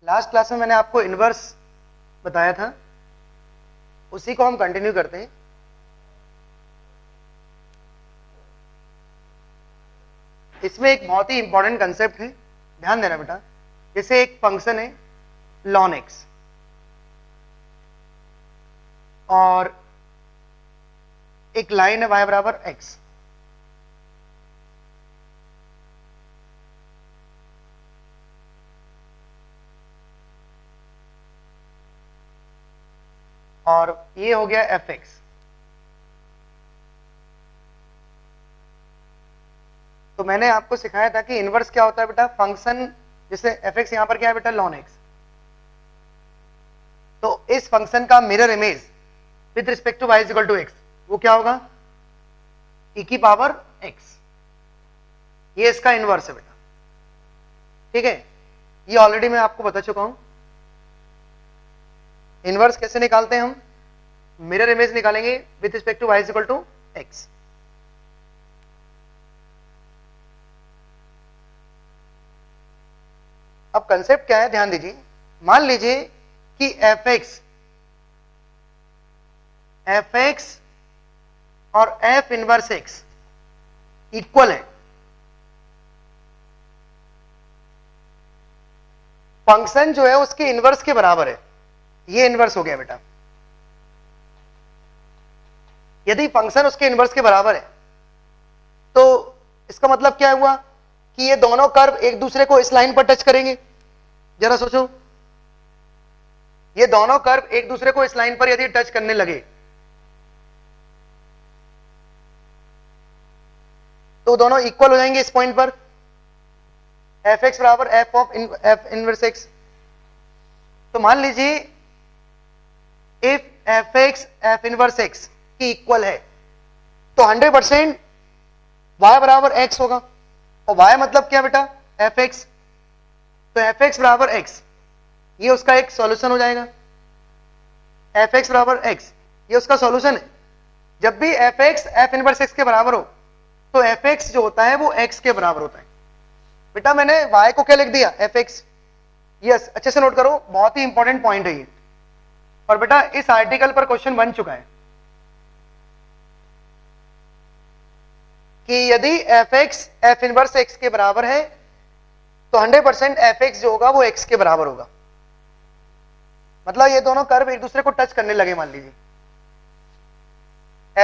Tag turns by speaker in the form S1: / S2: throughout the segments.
S1: Last class में मैंने आपको इनवर्स बताया था, उसी को हम कंटिन्यू करते हैं। इसमें एक बहुत ही इंपॉर्टेंट कंसेप्ट है, ध्यान देना बेटा। जैसे एक फंक्शन है ln x और एक लाइन है y बराबर x, और ये हो गया fx। तो मैंने आपको सिखाया था कि इनवर्स क्या होता है बेटा, फंक्शन जैसे fx यहां पर क्या है बेटा ln x, तो इस फंक्शन का mirror image with respect to y equal to x वो क्या होगा, e की पावर x। ये इसका इनवर्स है बेटा, ठीक है। ये ऑलरेडी मैं आपको बता चुका हूं। इनवर्स कैसे निकालते हैं हम, मिरर इमेज निकालेंगे with respect to y equal to x। अब कंसेप्ट क्या है, ध्यान दीजिए। मान लीजिए कि fx और f इनवर्स x इक्वल है। फंक्शन जो है उसके इनवर्स के बराबर है, ये इनवर्स हो गया बेटा। यदि फंक्शन उसके इनवर्स के बराबर है तो इसका मतलब क्या हुआ कि ये दोनों कर्व एक दूसरे को इस लाइन पर टच करेंगे। जरा सोचो, ये दोनों कर्व एक दूसरे को इस लाइन पर यदि टच करने लगे तो दोनों इक्वल हो जाएंगे इस पॉइंट पर, fx बराबर f इनवर्स x। तो मान लीजिए if fx f inverse x की इक्वल है तो 100% y बराबर x होगा। और y मतलब क्या बेटा, fx। तो fx बराबर x, ये उसका एक सॉल्यूशन हो जाएगा। fx बराबर x ये उसका सॉल्यूशन है। जब भी fx f इनवर्स x के बराबर हो तो fx जो होता है वो x के बराबर होता है। बेटा मैंने y को क्या लिख दिया, fx। यस, अच्छे से नोट करो, बहुत ही इंपॉर्टेंट पॉइंट है ये। और बेटा इस आर्टिकल पर क्वेश्चन बन चुका है कि यदि fx f इनवर्स x के बराबर है तो 100% fx जो होगा वो x के बराबर होगा। मतलब ये दोनों कर्व एक दूसरे को टच करने लगे, मान लीजिए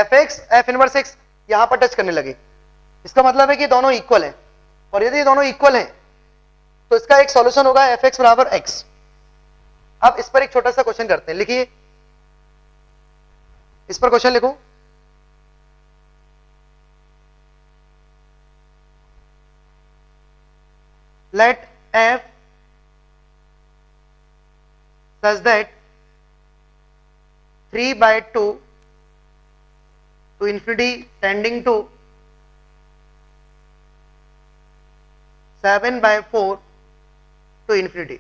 S1: fx f इनवर्स x यहां पर टच करने लगे, इसका मतलब है कि दोनों इक्वल है। और यदि ये दोनों इक्वल है तो इसका एक सॉल्यूशन होगा fx बराबर x। अब इस पर एक छोटा सा क्वेश्चन करते हैं, लिखिए इस पर क्वेश्चन लिखो। Let f such that 3/2 to infinity tending to 7/4 to infinity.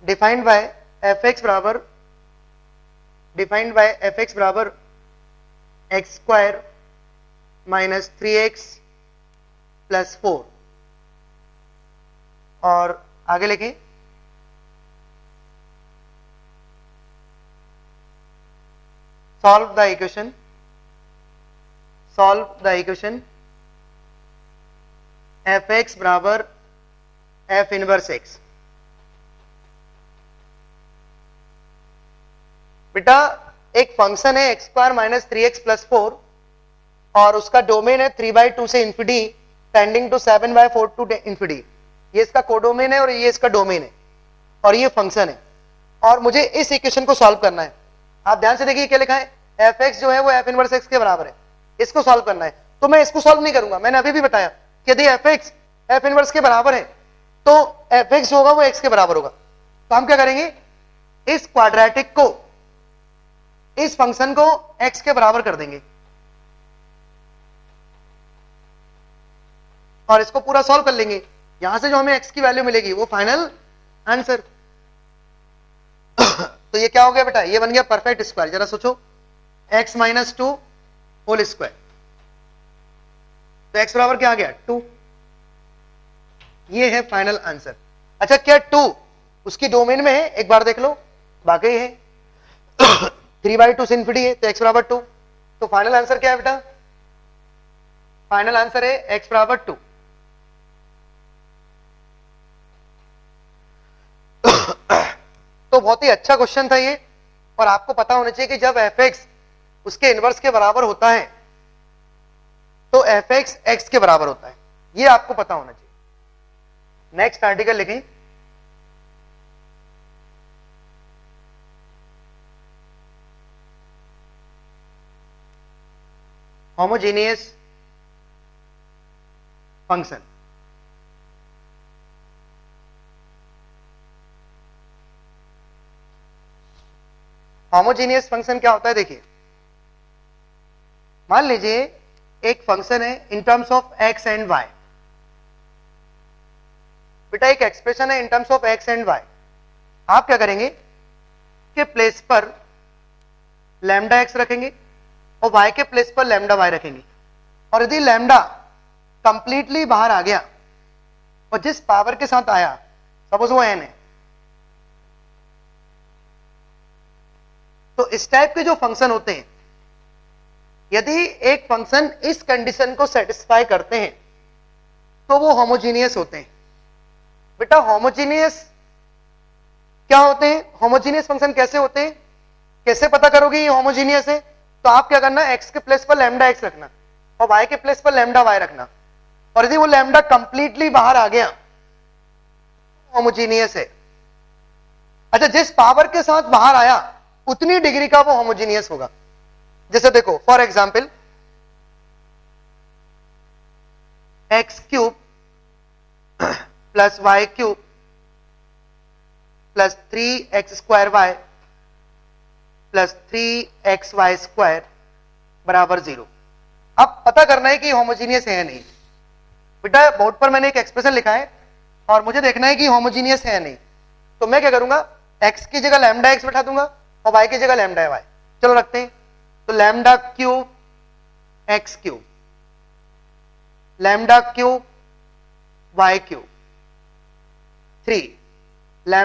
S1: Defined by fx बराबर x square minus 3x plus 4। और आगे लिखें सॉल्व द इक्वेशन fx बराबर f इनवर्स x। बेटा एक फंक्शन है x square minus 3x plus 4 और उसका डोमेन है 3/2 से infinity tending to 7/4 to infinity. ये इसका कोडोमेन है और ये इसका डोमेन है और ये फंक्शन है और मुझे इस इक्वेशन को सॉल्व करना है। आप ध्यान से देखिए क्या लिखा है, fx जो है वो f इनवर्स x के बराबर है, इसको सॉल्व करना है। तो मैं इसको सॉल्व नहीं करूंगा, मैंने अभी भी बताया कि यदि fx f इनवर्स के बराबर है तो fx जो होगा वो x के बराबर होगा। तो हम क्या करेंगे, इस क्वाड्रेटिक को, इस फंक्शन को x के बराबर कर देंगे और इसको पूरा सॉल्व कर लेंगे। यहां से जो हमें x की वैल्यू मिलेगी वो फाइनल आंसर। तो ये क्या हो गया बेटा, ये बन गया परफेक्ट स्क्वायर। जरा सोचो, x माइनस 2 होल स्क्वायर। तो x बराबर क्या आ गया 2। ये है फाइनल आंसर। अच्छा क्या 2 उसकी डोमेन में है, एक बार देख लो, बाकी है 3/2 से इंफिनिटी है, तो x बराबर 2। तो फाइनल आंसर क्या है बेटा? फाइनल आंसर है x बराबर 2। तो बहुत ही अच्छा क्वेश्चन था ये, और आपको पता होना चाहिए कि जब f(x) उसके इनवर्स के बराबर होता है तो f(x) x के बराबर होता है, ये आपको पता होना चाहिए। नेक्स्ट आर्टिकल लिखें। Homogeneous function. होमोजेनियस फंक्शन क्या होता है? देखिए, मान लीजिए एक फंक्शन है in terms of x and y। बेटा एक एक्सप्रेशन है in terms of x and y। आप क्या करेंगे कि प्लेस पर लैम्डा x रखेंगे और y के प्लेस पर लैम्डा y रखेंगे, और यदि लैम्डा कंप्लीटली बाहर आ गया और जिस पावर के साथ आया, सपोज वो n है, तो इस टाइप के जो फंक्शन होते हैं, यदि एक फंक्शन इस कंडीशन को सेटिस्फाई करते हैं तो वो होमोजीनियस होते हैं। बेटा होमोजीनियस क्या होते हैं? होमोजीनियस फंक्शन कैसे होते हैं, कैसे पता करोगे ये होमोजीनियस है? तो आप क्या करना, x के प्लेस पर लैम्डा x रखना और y के प्लेस पर लैम्डा y रखना, और यदि वो लैम्डा कंप्लीटली बाहर आ गया होमोजीनियस है। अच्छा, जिस पावर के साथ बाहर आया उतनी डिग्री का वो होमोजीनियस होगा। जैसे देखो for example x³ plus y³ plus 3x² plus 3xy² बराबर 0। अब पता करना है कि होमोजीनियस है या नहीं। बेटा बोर्ड पर मैंने एक एक्सप्रेशन लिखा है और मुझे देखना है कि होमोजीनियस है या नहीं। तो मैं क्या करूंगा, x की जगह लैम्डा x बैठा दूंगा और y की जगह लैम्डा y। चलो रखते हैं। तो λ³ x³ λ³ y³, 3 λ²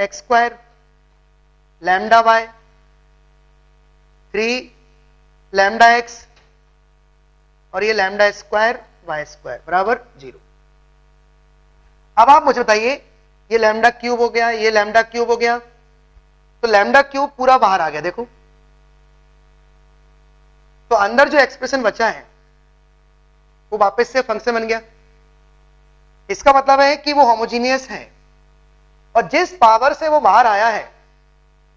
S1: x² λy, 3 λx और ये λ² y² बराबर 0। अब आप मुझे बताइए, ये λ³ हो गया, ये λ³ हो गया, तो λ³ पूरा बाहर आ गया। देखो तो अंदर जो एक्सप्रेशन बचा है वो वापस से फंक्शन बन गया। इसका मतलब है कि वो होमोजीनियस है, और जिस पावर से वो बाहर आया है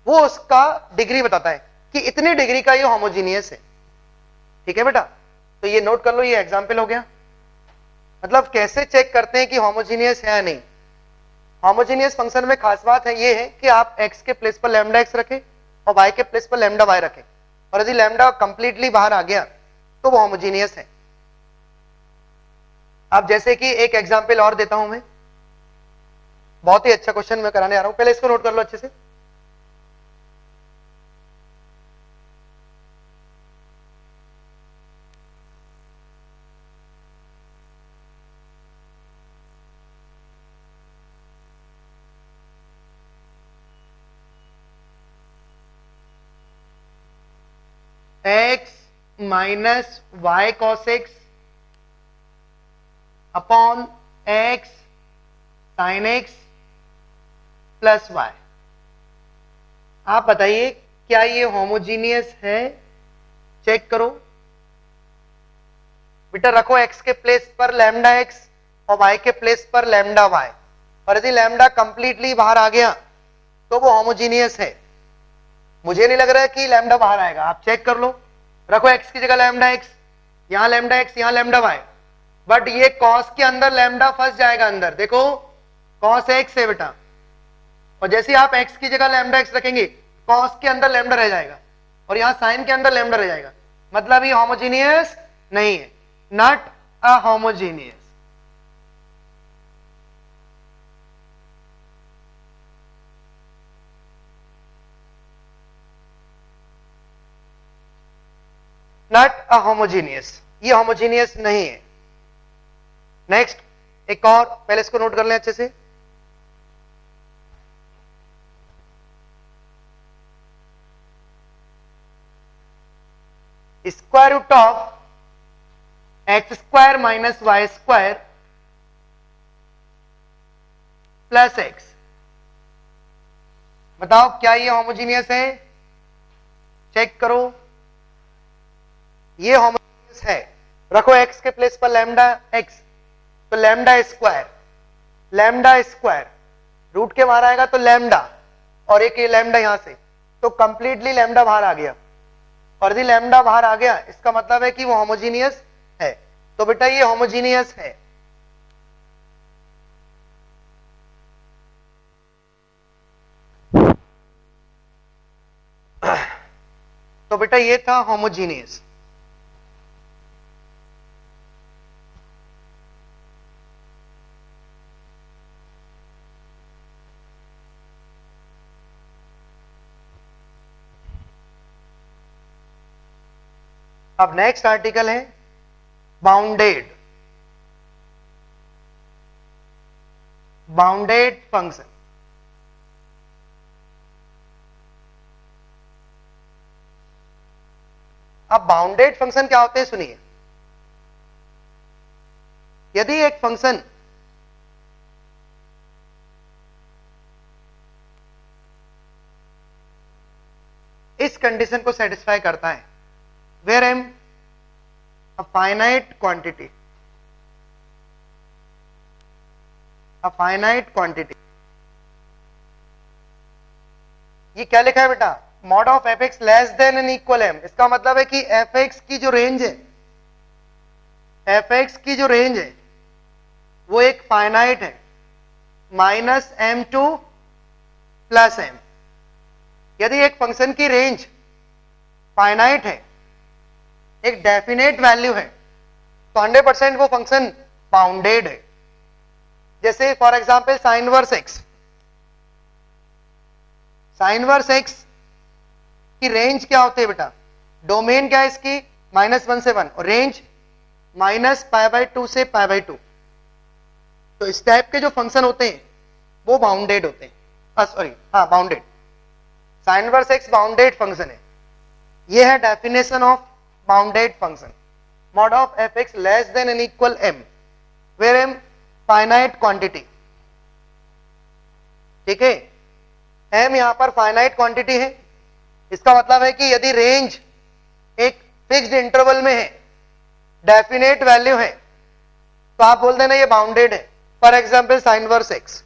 S1: वो उसका डिग्री बताता है कि इतनी डिग्री का ये होमोजीनियस है। ठीक है बेटा, तो ये नोट कर लो, ये एग्जाम्पल हो गया। मतलब कैसे चेक करते हैं कि होमोजीनियस है या नहीं। होमोजीनियस फंक्शन में खास बात है ये है कि आप x के प्लेस पर लैम्डा x रखें और y के प्लेस पर लैम्डा y रखें, और यदि लैम्डा कंप्लीटली बाहर आ गया तो वो होमोजीनियस है। अब जैसे कि एक एग्जांपल और देता हूं मैं, बहुत ही अच्छा क्वेश्चन मैं कराने आ रहा हूं, पहले इसको नोट कर लो अच्छे से। x minus y cos x upon x sin x plus y। आप बताइए क्या ये होमोजीनियस है? चेक करो। बेटा रखो x के प्लेस पर लैम्डा x और y के प्लेस पर लैम्डा y, और यदि लैम्डा कंप्लीटली बाहर आ गया तो वो होमोजीनियस है। मुझे नहीं लग रहा है कि लैम्डा बाहर आएगा, आप चेक कर लो। रखो x की जगह लैम्डा x, यहां लैम्डा x, यहां लैम्डा y, बट ये cos के अंदर लैम्डा फंस जाएगा अंदर। देखो cos x है बेटा, और जैसे आप x की जगह लैम्डा x रखेंगे cos के अंदर लैम्डा रह जाएगा और यहां sin के अंदर लैम्डा रह जाएगा। मतलब ये होमोजीनियस नहीं है, not a homogeneous. Not a homogeneous, ये होमोजीनियस नहीं है। नेक्स्ट एक और, पहले इसको नोट कर लें अच्छे से। Square root of x square minus y square plus x, बताओ क्या ये होमोजीनियस है? चेक करो, ये होमोजीनियस है। रखो एक्स के प्लेस पर लैम्डा एक्स, तो लैम्डा स्क्वायर रूट के बाहर आएगा तो लैम्डा, और एक ये लैम्डा यहां से, तो कंप्लीटली लैम्डा बाहर आ गया। और यदि लैम्डा बाहर आ गया इसका मतलब है कि वो होमोजीनियस है। तो बेटा ये होमोजीनियस है। तो बेटा ये था होमोजीनियस। अब नेक्स्ट आर्टिकल है बाउंडेड फंक्शन। अब बाउंडेड फंक्शन क्या होते हैं सुनिए। यदि एक फंक्शन इस कंडीशन को सेटिस्फाई करता है, where m a finite quantity, ये क्या लिखा है बेटा? Mod of f x less than n equal m. इसका मतलब है कि एफ एक्स की जो रेंज है, वो एक फाइनाइट है, minus m to plus m. यदि एक फंक्शन की रेंज फाइनाइट है, एक डेफिनेट वैल्यू है, तो 100% वो फंक्शन बाउंडेड है। जैसे for example sine verse x की रेंज क्या होती है बेटा? डोमेन क्या है इसकी? -1 से 1, और रेंज -π/2 से π/2। तो इस टाइप के जो फंक्शन होते हैं वो बाउंडेड होते हैं। Bounded. Sine verse x bounded function है। ये है definition of bounded function. Mod of f x less than n equal m, where m finite quantity. ठीक है, एम यहां पर फाइनाइट क्वांटिटी है। इसका मतलब है कि यदि रेंज एक फिक्स्ड इंटरवल में है, डेफिनेट वैल्यू है, तो आप बोल देना ये बाउंडेड है। For example sine verse x,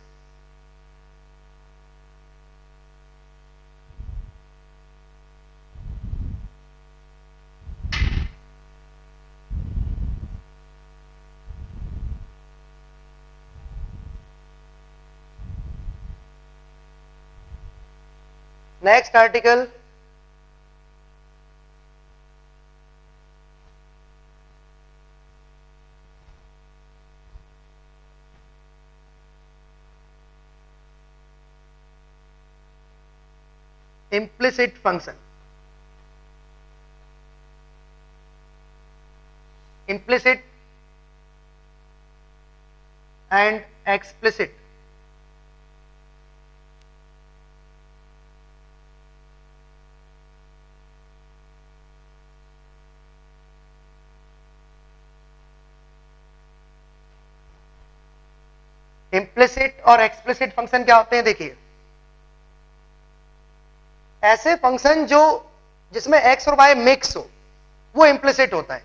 S1: next article implicit function। implicit and explicit। implicit और explicit फंक्शन क्या होते हैं? देखिए, ऐसे फंक्शन जिसमें x और y मिक्स हो, वो implicit होता है।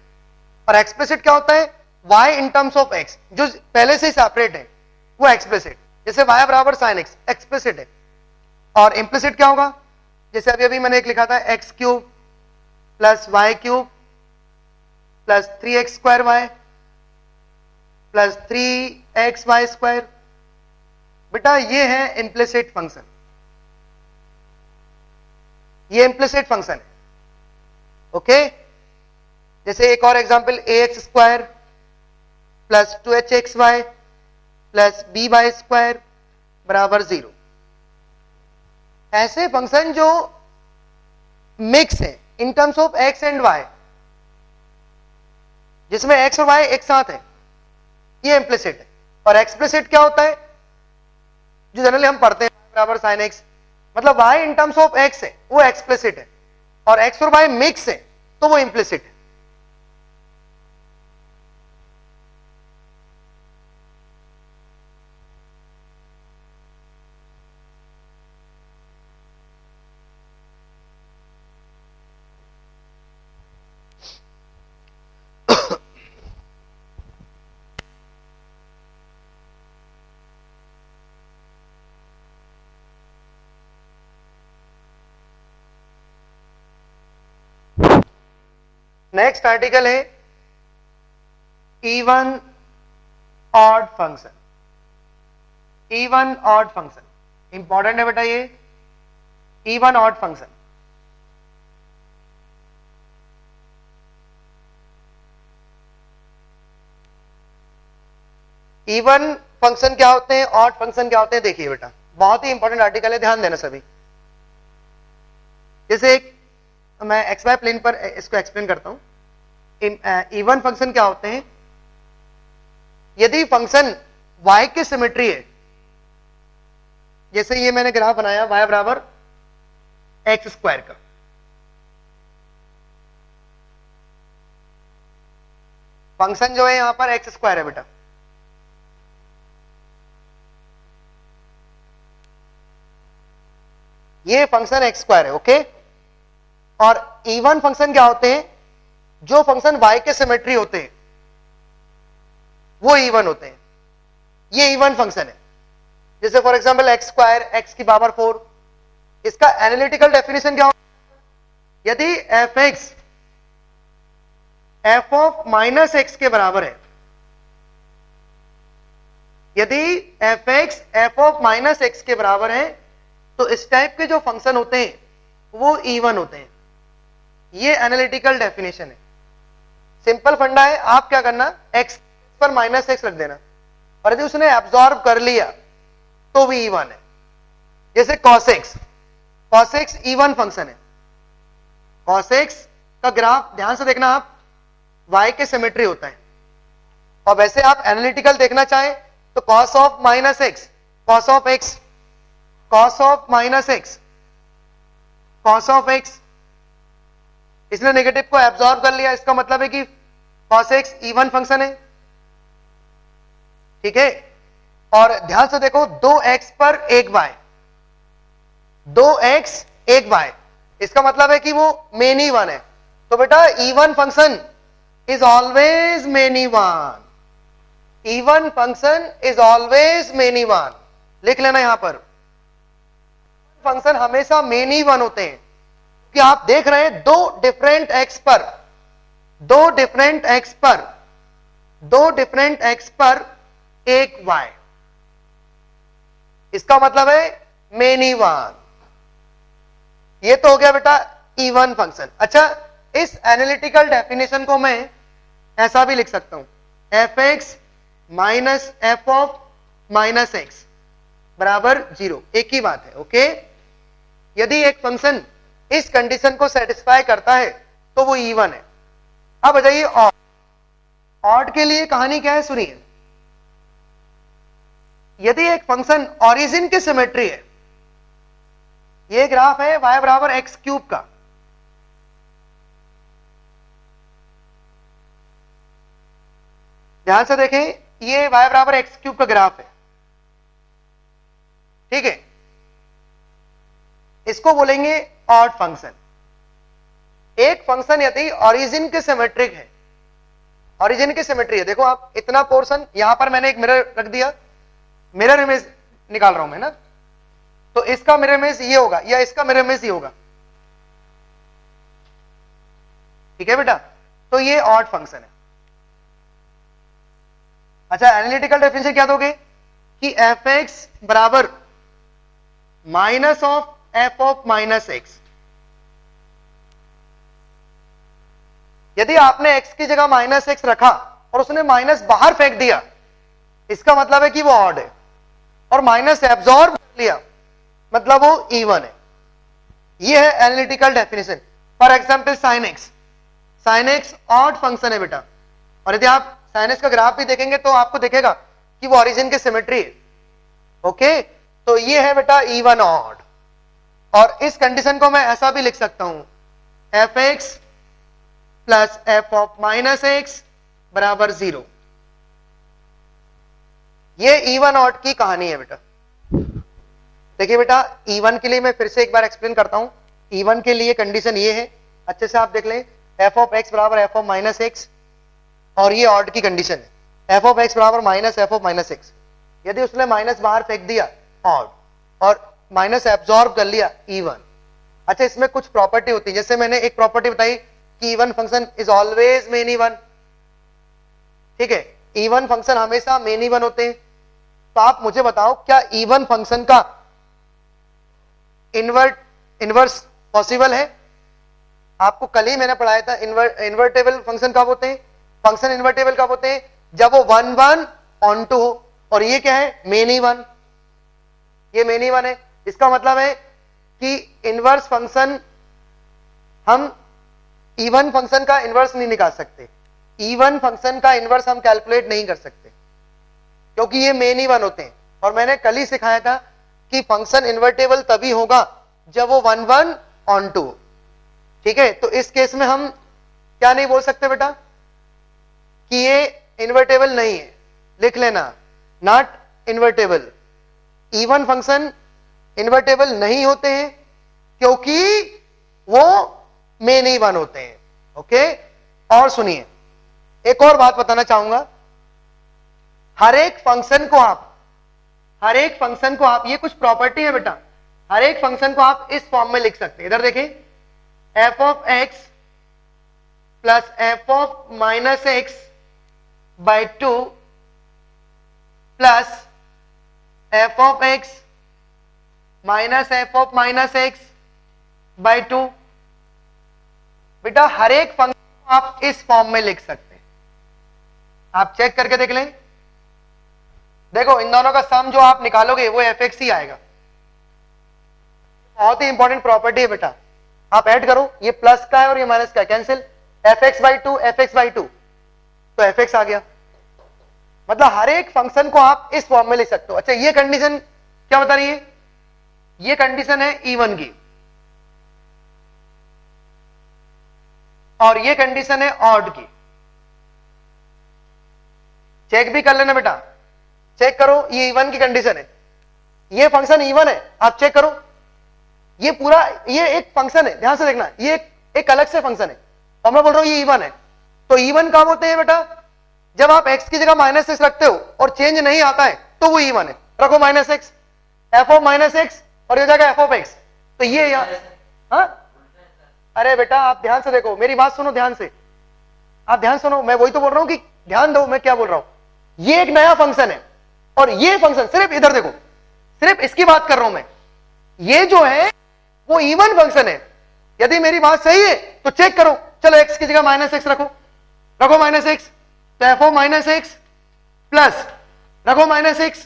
S1: और explicit क्या होता है? y in terms of x, जो पहले से ही सेपरेट है, वो explicit। जैसे y बराबर sin x, explicit है। और implicit क्या होगा? जैसे अभी मैंने एक लिखा था x cube plus y cube plus 3x square y plus 3x y square. बेटा ये है implicit फंक्शन, ये implicit फंक्शन है। ओके, जैसे एक और example ax square plus 2hxy plus by square बराबर 0। ऐसे फंक्शन जो मिक्स है in terms of x and y, जिसमें x और y एक साथ है, ये इम्प्लिसिट है। और एक्सप्लिसिट क्या होता है, जो जनरली हम पढ़ते हैं बराबर sin x, मतलब y in terms of x है, वो एक्सप्लिसिट है, और x और y मिक्स है तो वो इम्प्लिसिट है। नेक्स्ट आर्टिकल है even odd function. Even odd function important है बेटा, ये even odd function. Even function क्या होते हैं, ऑड फंक्शन क्या होते हैं, देखिए बेटा बहुत ही इंपॉर्टेंट आर्टिकल है, ध्यान देना सभी। जैसे एक मैं एक्स वाई प्लेन पर इसको एक्सप्लेन करता हूं। इवन फंक्शन क्या होते हैं, यदि फंक्शन y की सिमेट्री है, जैसे ये मैंने ग्राफ बनाया y बराबर एक्स स्क्वायर का, फंक्शन जो है यहां पर एक्स स्क्वायर है बेटा, ये फंक्शन एक्स स्क्वायर है, ओके। और इवन फंक्शन क्या होते हैं, जो फंक्शन y के सिमेट्री होते हैं वो इवन होते हैं, ये इवन फंक्शन है। जैसे for example x square x की पावर 4, इसका एनालिटिकल डेफिनेशन क्या होता है, यदि F x F of minus x के बराबर है, यदि F x F of minus x के बराबर है तो इस टाइप के जो फंक्शन होते हैं वो इवन होते हैं। ये एनालिटिकल डेफिनेशन है, सिंपल फंडा है। आप क्या करना, x पर माइनस एक्स रख देना, और यदि उसने एब्जॉर्ब कर लिया तो भी इवन है। जैसे cos x इवन फंक्शन है, cos x का ग्राफ ध्यान से देखना आप, y के सिमेट्री होता है। और वैसे आप एनालिटिकल देखना चाहें तो cos of minus x, cos of x, cos of minus x, cos of x, इसने नेगेटिव को एब्जॉर्ब कर लिया, इसका मतलब है कि cos x इवन फंक्शन है, ठीक है। और ध्यान से देखो 2x पर 1y, 2x 1y, इसका मतलब है कि वो मेनी वन है। तो बेटा even function is always many one, even function is always many one, लिख लेना यहां पर। फंक्शन हमेशा मेनी वन होते हैं कि आप देख रहे हैं दो डिफरेंट एक्स पर एक y, इसका मतलब है मेनी वन। ये तो हो गया बेटा इवन फंक्शन। अच्छा, इस एनालिटिकल डेफिनेशन को मैं ऐसा भी लिख सकता हूं, F x minus f of minus x बराबर 0, एक ही बात है, ओके। यदि एक फंक्शन इस कंडीशन को सेटिस्फाई करता है तो वो इवन है। अब आ जाइए ऑड। ऑड के लिए कहानी क्या है सुनिए, यदि एक फंक्शन ओरिजिन की सिमेट्री है, ये ग्राफ है y बराबर एक्स क्यूब का, ध्यान से देखें, ये y बराबर एक्स क्यूब का ग्राफ है, ठीक है। इसको बोलेंगे ऑड फंक्शन। एक फंक्शन यदि ओरिजिन के सिमेट्रिक है, ओरिजिन की सिमेट्री है, देखो आप इतना पोर्शन, यहां पर मैंने एक मिरर रख दिया, मिरर इमेज निकाल रहा हूं मैं ना, तो इसका मिरर इमेज ये होगा या इसका मिरर इमेज ये होगा, ठीक है बेटा। तो ये ऑड फंक्शन है। अच्छा, एनालिटिकल डेफिनेशन क्या दोगे कि एफ एक्स बराबर minus of F of minus x. यदि आपने x की जगह माइनस एक्स रखा और उसने माइनस बाहर फेंक दिया, इसका मतलब है कि वो ऑड है, और माइनस एब्जॉर्ब कर लिया मतलब वो इवन है। ये है analytical definition. For example sine x odd function है बेटा, और यदि आप साइनस का ग्राफ भी देखेंगे तो आपको दिखेगा कि वो ओरिजिन की सिमेट्री है। ओके, तो ये है बेटा इवन ऑड, और इस कंडीशन को मैं ऐसा भी लिख सकता हूं, F x plus f of minus x बराबर 0। ये इवन ऑड की कहानी है बेटा। देखिए बेटा, इवन के लिए मैं फिर से एक बार एक्सप्लेन करता हूं। इवन के लिए कंडीशन ये है, अच्छे से आप देख लें, एफ ऑफ एक्स बराबर एफ ऑफ माइनस एक्स, और ये ऑड की कंडीशन है, एफ ऑफ एक्स बराबर minus f of minus x. यदि उसने माइनस बाहर फेंक दिया ऑड, और माइनस एब्जॉर्ब कर लिया इवन। अच्छा, इसमें कुछ प्रॉपर्टी होती है, जैसे मैंने एक प्रॉपर्टी बताई कि even function is always main even. ठीक है, इवन फंक्शन हमेशा मेन इवन होते हैं। तो आप मुझे बताओ, क्या इवन फंक्शन का इनवर्स पॉसिबल है? आपको कल ही मैंने पढ़ाया था, इन्वर्टेबल फंक्शन कब होते हैं, फंक्शन इन्वर्टेबल कब होते हैं, जब वो 1 1 ऑन टू हो, और ये क्या है, मेन इवन। ये मेन इवन है, इसका मतलब है कि इनवर्स फंक्शन, हम इवन फंक्शन का इनवर्स नहीं निकाल सकते, इवन फंक्शन का इनवर्स हम कैलकुलेट नहीं कर सकते, क्योंकि ये मेन इवन होते हैं। और मैंने कल ही सिखाया था कि फंक्शन इन्वर्टेबल तभी होगा जब वो 1 1 ऑन टू। ठीक है, तो इस केस में हम क्या नहीं बोल सकते बेटा, कि ये इन्वर्टेबल नहीं है। लिख लेना, not invertible. Even function invertible नहीं होते हैं क्योंकि वो मेन इवन होते हैं। ओके, और सुनिए, एक और बात बताना चाहूंगा, हर एक फंक्शन को आप ये कुछ प्रॉपर्टी है बेटा, हर एक फंक्शन को आप इस फॉर्म में लिख सकते हैं। इधर देखें, f of x plus f of minus x by 2 plus f of x minus f of minus x by 2। बेटा, हर एक फंक्शन को आप इस फॉर्म में लिख सकते हैं। आप चेक करके देख लें, देखो इन दोनों का सम जो आप निकालोगे वो एफ एक्स ही आएगा। बहुत ही इंपॉर्टेंट प्रॉपर्टी है बेटा। आप ऐड करो, ये प्लस का है और ये माइनस का है, cancel, F x by 2 F x by 2, तो एफ एक्स आ गया। मतलब हर एक फंक्शन को आप इस फॉर्म में लिख सकते हो। अच्छा, ये कंडीशन क्या बता रही है, ये कंडीशन है इवन की, और ये कंडीशन है ऑड की। चेक भी कर लेना बेटा, चेक करो, ये इवन की कंडीशन है, ये फंक्शन इवन है, आप चेक करो, ये पूरा, ये एक फंक्शन है, ध्यान से देखना, ये एक अलग से फंक्शन है, तो मैं बोल रहा हूं ये इवन है। तो इवन कब होते हैं बेटा, जब आप x की जगह माइनस एक्स रखते हो और चेंज नहीं आता है तो वो इवन है। रखो minus x, F of minus x, और ये जाएगा एफ ऑफ एक्स, तो ये यहाँ, हाँ? अरे बेटा आप ध्यान से देखो, मेरी बात सुनो ध्यान से, आप ध्यान सुनो, मैं वही तो बोल रहा हूं कि ध्यान दो मैं क्या बोल रहा हूं। ये एक नया फंक्शन है, और ये फंक्शन, सिर्फ इधर देखो, सिर्फ इसकी बात कर रहा हूं मैं, ये जो है वो इवन फंक्शन है। यदि मेरी बात सही है तो चेक करो, चलो एक्स की जगह माइनस एक्स रखो माइनस एक्स, तो f of minus x plus, रखो minus x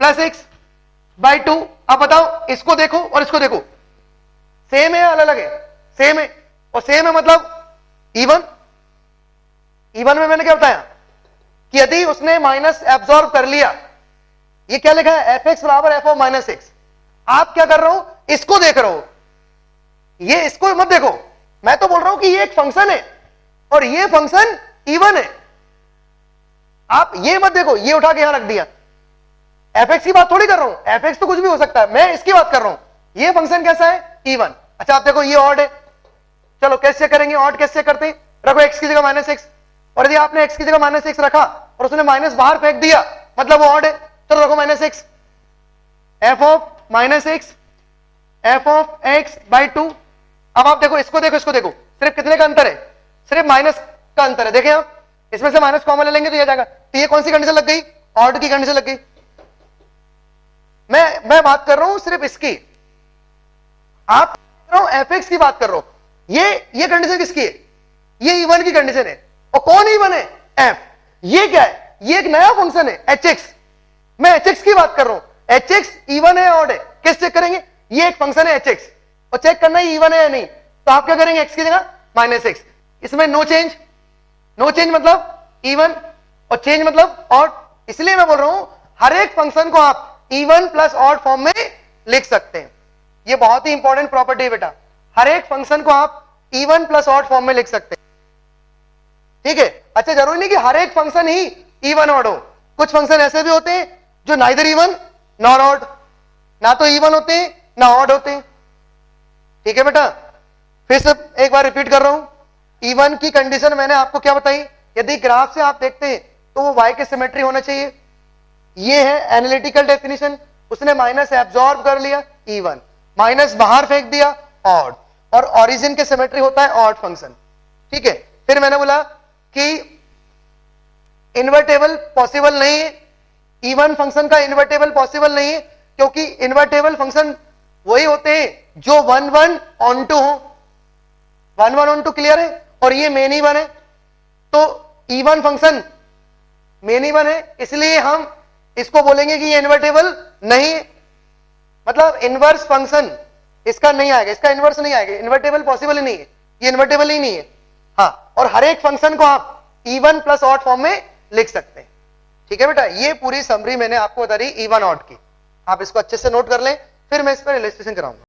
S1: plus x by 2। अब बताओ, इसको देखो और इसको देखो, सेम है अलग अलग है, सेम है, और सेम है मतलब इवन। इवन में मैंने क्या बताया कि यदि उसने माइनस एब्जॉर्ब कर लिया, ये क्या लिखा है, एफ एक्स बराबर एफ ऑफ माइनस एक्स। आप क्या कर रहे हो, इसको देख रहे हो, ये इसको मत देखो, मैं तो बोल रहा हूं कि ये एक फंक्शन है और ये फंक्शन इवन है। आप ये मत देखो, ये उठा के यहां रख दिया, एफ एक्स की बात थोड़ी कर रहा हूं, एफ एक्स तो कुछ भी हो सकता है, मैं इसकी बात कर रहा हूं, ये फंक्शन कैसा है, इवन। अच्छा आप देखो, ये ऑड है, चलो कैसे करेंगे, ऑड कैसे करते हैं, रखो एक्स की जगह माइनस एक्स, और यदि आपने एक्स की जगह माइनस एक्स रखा और उसने माइनस बाहर फेंक दिया, मतलब वो ऑड है, चलो रखो minus x, F of minus x, F of x by 2। अब आप देखो, इसको देखो, इसको देखो, सिर्फ कितने का अंतर है, सिर्फ माइनस का अंतर है। देखें आप, इसमें से माइनस कॉमन ले लेंगे तो ये जाएगा, तो ये कौन सी कंडीशन लग गई, ऑड की कंडीशन लग गई। मैं बात कर रहा हूं सिर्फ इसकी, आप एफ एक्स की बात कर रहा हूं, ये कंडीशन किसकी है, ये इवन की कंडीशन है, और कौन इवन है, एफ। ये क्या है, ये एक नया फंक्शन है एच एक्स, मैं एच एक्स की बात कर रहा हूं, एच एक्स इवन है ऑड है, कैसे चेक करेंगे, ये एक फंक्शन है एच एक्स, और चेक करना है इवन है या नहीं, तो आप क्या करेंगे, एक्स की जगह माइनस एक्स, इसमें नो चेंज, नो चेंज मतलब इवन, और चेंज मतलब ऑड। इसलिए मैं बोल रहा हूं हर एक फंक्शन को आप इवन प्लस ऑड फॉर्म में लिख सकते हैं। ये बहुत ही इंपॉर्टेंट प्रॉपर्टी है बेटा, हर एक फंक्शन को आप इवन प्लस ऑड फॉर्म में लिख सकते हैं, ठीक है। अच्छा, जरूरी नहीं कि हर एक फंक्शन ही इवन ऑड हो, कुछ फंक्शन ऐसे भी होते हैं जो नाइदर इवन नॉर ऑड, ना तो इवन होते हैं ना ऑड होते हैं, ठीक है बेटा। फिर से एक बार रिपीट कर रहा हूं, इवन की कंडीशन मैंने आपको क्या बताई, यदि ग्राफ से आप देखते हैं तो वो y के सिमेट्री होना चाहिए। ये है एनालिटिकल डेफिनेशन, उसने माइनस एब्जॉर्ब कर लिया इवन, माइनस बाहर फेंक दिया ऑड, और ओरिजिन के सिमेट्री होता है ऑड फंक्शन, ठीक है। फिर मैंने बोला कि इन्वर्टेबल पॉसिबल नहीं है, इवन फंक्शन का इन्वर्टेबल पॉसिबल नहीं है, क्योंकि इन्वर्टेबल फंक्शन वही होते हैं जो 1 1 ऑन टू हो, 1 1 ऑन टू, क्लियर है। और ये मेन इवन है, तो इवन फंक्शन मेन इवन है, इसलिए हम इसको बोलेंगे कि ये इन्वर्टेबल नहीं है, मतलब इनवर्स फंक्शन इसका नहीं आएगा, इसका इनवर्स नहीं आएगा, इन्वर्टेबल पॉसिबल ही नहीं है, ये इन्वर्टेबल ही नहीं है। हाँ, और हर एक फंक्शन को आप इवन प्लस ऑड फॉर्म में लिख सकते हैं, ठीक है बेटा। ये पूरी समरी मैंने आपको बता दी इवन ऑड की, आप इसको अच्छे से नोट कर लें, फिर मैं इस पर इलस्ट्रेशन कराऊंगा।